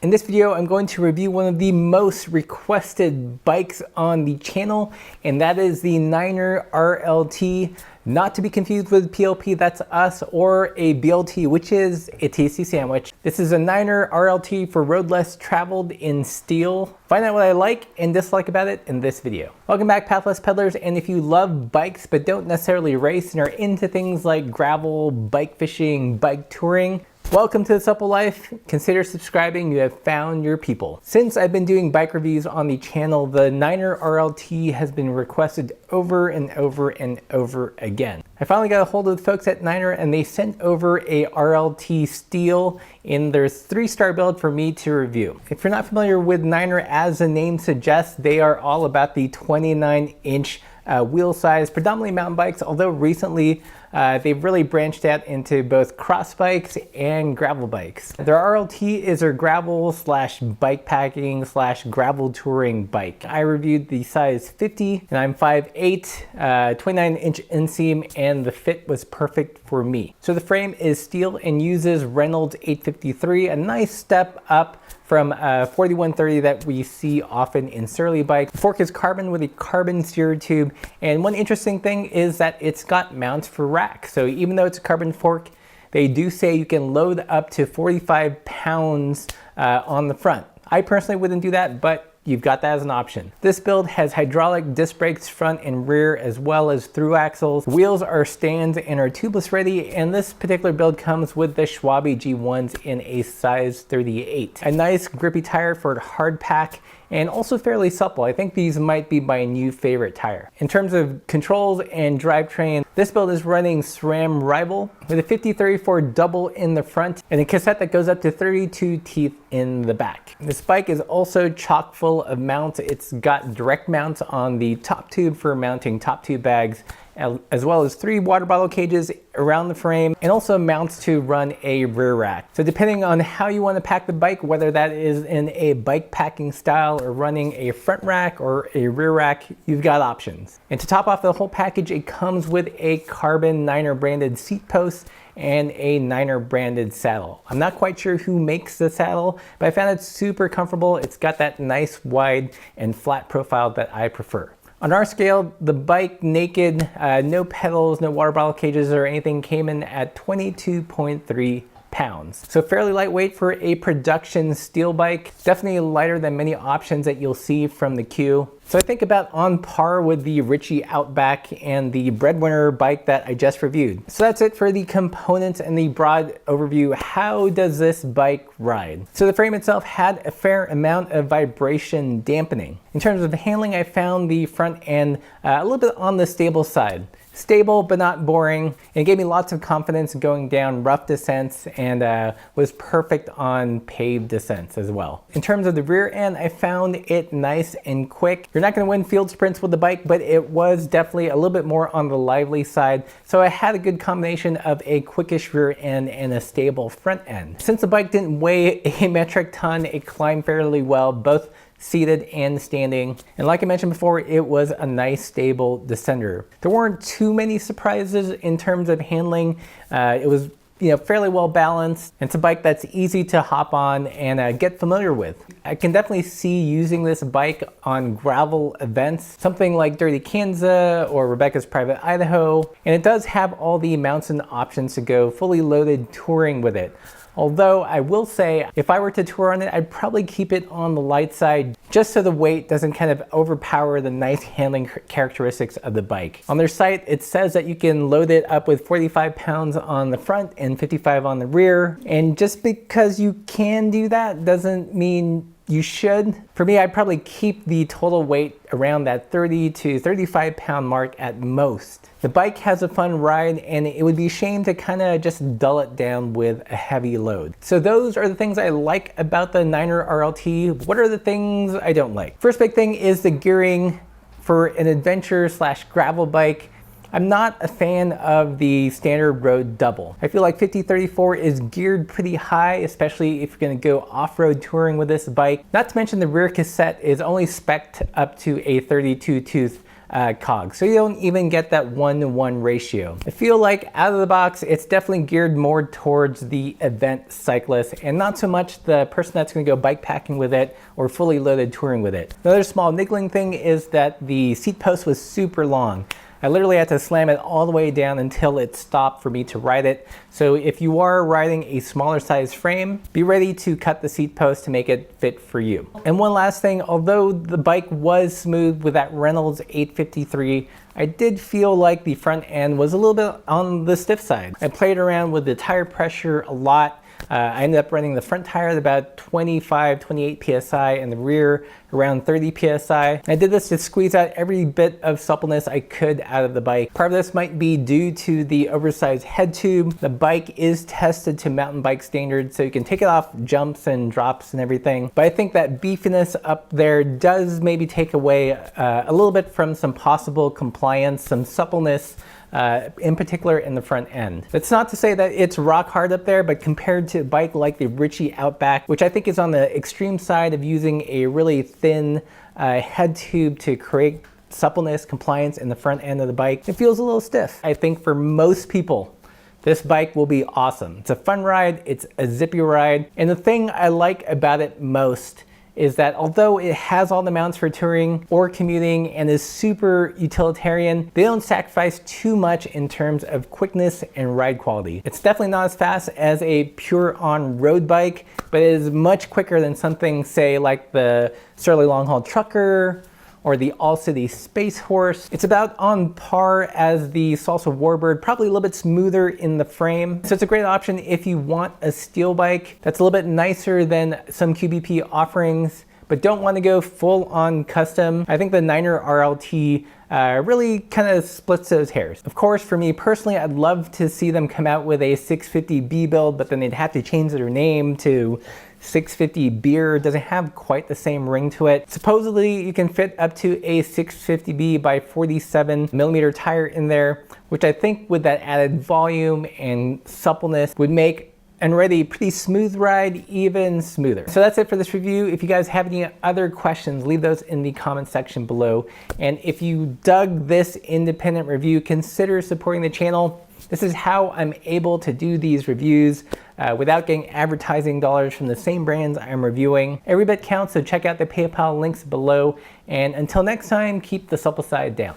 In this video, I'm going to review one of the most requested bikes on the channel, and that is the Niner RLT, not to be confused with PLP, that's us, or a BLT, which is a tasty sandwich. This is a Niner RLT for road less traveled in steel. Find out what I like and dislike about it in this video. Welcome back, Pathless Peddlers, and if you love bikes but don't necessarily race and are into things like gravel, bike fishing, bike touring, welcome to the Supple Life. Consider subscribing, you have found your people. Since I've been doing bike reviews on the channel, the Niner RLT has been requested over and over and over again. I finally got a hold of the folks at Niner and they sent over a RLT Steel in their 3-star build for me to review. If you're not familiar with Niner, as the name suggests, they are all about the 29-inch wheel size, predominantly mountain bikes, although recently they've really branched out into both cross bikes and gravel bikes. Their RLT is their gravel slash bike packing slash gravel touring bike. I reviewed the size 50 and I'm 5'8", 29-inch inseam, and the fit was perfect for me. So the frame is steel and uses Reynolds 853, a nice step up from 4130 that we see often in Surly bikes. The fork is carbon with a carbon steer tube, and one interesting thing is that it's got mounts for rack. So even though it's a carbon fork, they do say you can load up to 45 pounds on the front. I personally wouldn't do that, but you've got that as an option. This build has hydraulic disc brakes front and rear, as well as through axles. Wheels are stands and are tubeless ready, and this particular build comes with the Schwabe G1s in a size 38. A nice grippy tire for hard pack, and also fairly supple. I think these might be my new favorite tire. In terms of controls and drivetrain, this build is running SRAM Rival with a 5034 double in the front and a cassette that goes up to 32 teeth in the back. This bike is also chock full of mounts. It's got direct mounts on the top tube for mounting top tube bags, as well as 3 water bottle cages around the frame, and also mounts to run a rear rack. So depending on how you want to pack the bike, whether that is in a bike packing style or running a front rack or a rear rack, you've got options. And to top off the whole package, it comes with a carbon Niner branded seat post and a Niner branded saddle. I'm not quite sure who makes the saddle, but I found it super comfortable. It's got that nice wide and flat profile that I prefer. On our scale, the bike naked, no pedals, no water bottle cages or anything, came in at 22.3 pounds. So fairly lightweight for a production steel bike. Definitely lighter than many options that you'll see from the queue. So I think about on par with the Ritchie Outback and the Breadwinner bike that I just reviewed. So that's it for the components and the broad overview. How does this bike ride? So the frame itself had a fair amount of vibration dampening. In terms of the handling, I found the front end a little bit on the stable side. Stable but not boring, and it gave me lots of confidence going down rough descents, and was perfect on paved descents as well. In terms of the rear end, I found it nice and quick. You're not going to win field sprints with the bike, but it was definitely a little bit more on the lively side, so I had a good combination of a quickish rear end and a stable front end. Since the bike didn't weigh a metric ton, it climbed fairly well, both seated and standing. And like I mentioned before, it was a nice stable descender. There weren't too many surprises in terms of handling. It was fairly well balanced. It's a bike that's easy to hop on and get familiar with. I can definitely see using this bike on gravel events, something like Dirty Kansas or Rebecca's Private Idaho. And it does have all the mounts and options to go fully loaded touring with it. Although I will say, if I were to tour on it, I'd probably keep it on the light side just so the weight doesn't kind of overpower the nice handling characteristics of the bike. On their site, it says that you can load it up with 45 pounds on the front and 55 on the rear. And just because you can do that doesn't mean you should. For me, I'd probably keep the total weight around that 30 to 35 pound mark at most. The bike has a fun ride, and it would be a shame to kind of just dull it down with a heavy load. So those are the things I like about the Niner RLT. What are the things I don't like? First big thing is the gearing. For an adventure slash gravel bike, I'm not a fan of the standard road double. I feel like 5034 is geared pretty high, especially if you're gonna go off-road touring with this bike. Not to mention the rear cassette is only spec'd up to a 32 tooth cogs. So you don't even get that 1-to-1 ratio. I feel like out of the box, it's definitely geared more towards the event cyclist and not so much the person that's gonna go bike packing with it or fully loaded touring with it. Another small niggling thing is that the seat post was super long. I literally had to slam it all the way down until it stopped for me to ride it. So if you are riding a smaller size frame, be ready to cut the seat post to make it fit for you. And one last thing, although the bike was smooth with that Reynolds 853, I did feel like the front end was a little bit on the stiff side. I played around with the tire pressure a lot. I ended up running the front tire at about 25, 28 PSI and the rear around 30 PSI. I did this to squeeze out every bit of suppleness I could out of the bike. Part of this might be due to the oversized head tube. The bike is tested to mountain bike standards, so you can take it off jumps and drops and everything. But I think that beefiness up there does maybe take away a little bit from some possible compliance, some suppleness, in particular in the front end. That's not to say that it's rock hard up there, but compared to a bike like the Ritchie Outback, which I think is on the extreme side of using a really thin head tube to create suppleness, compliance in the front end of the bike, it feels a little stiff. I think for most people, this bike will be awesome. It's a fun ride, it's a zippy ride, and the thing I like about it most is that although it has all the mounts for touring or commuting and is super utilitarian, they don't sacrifice too much in terms of quickness and ride quality. It's definitely not as fast as a pure on-road bike, but it is much quicker than something, say, like the Surly Long Haul Trucker or the All-City Space Horse. It's about on par as the Salsa Warbird, probably a little bit smoother in the frame. So it's a great option if you want a steel bike that's a little bit nicer than some QBP offerings, but don't want to go full on custom. I think the Niner RLT really kind of splits those hairs. Of course, for me personally, I'd love to see them come out with a 650B build, but then they'd have to change their name to 650 Beer. Doesn't have quite the same ring to it. Supposedly you can fit up to a 650B by 47 millimeter tire in there, which I think with that added volume and suppleness would make an already pretty smooth ride even smoother. So that's it for this review. If you guys have any other questions, leave those in the comment section below. And if you dug this independent review, consider supporting the channel. This is how I'm able to do these reviews without getting advertising dollars from the same brands I'm reviewing. Every bit counts, so check out the PayPal links below. And until next time, keep the supple side down.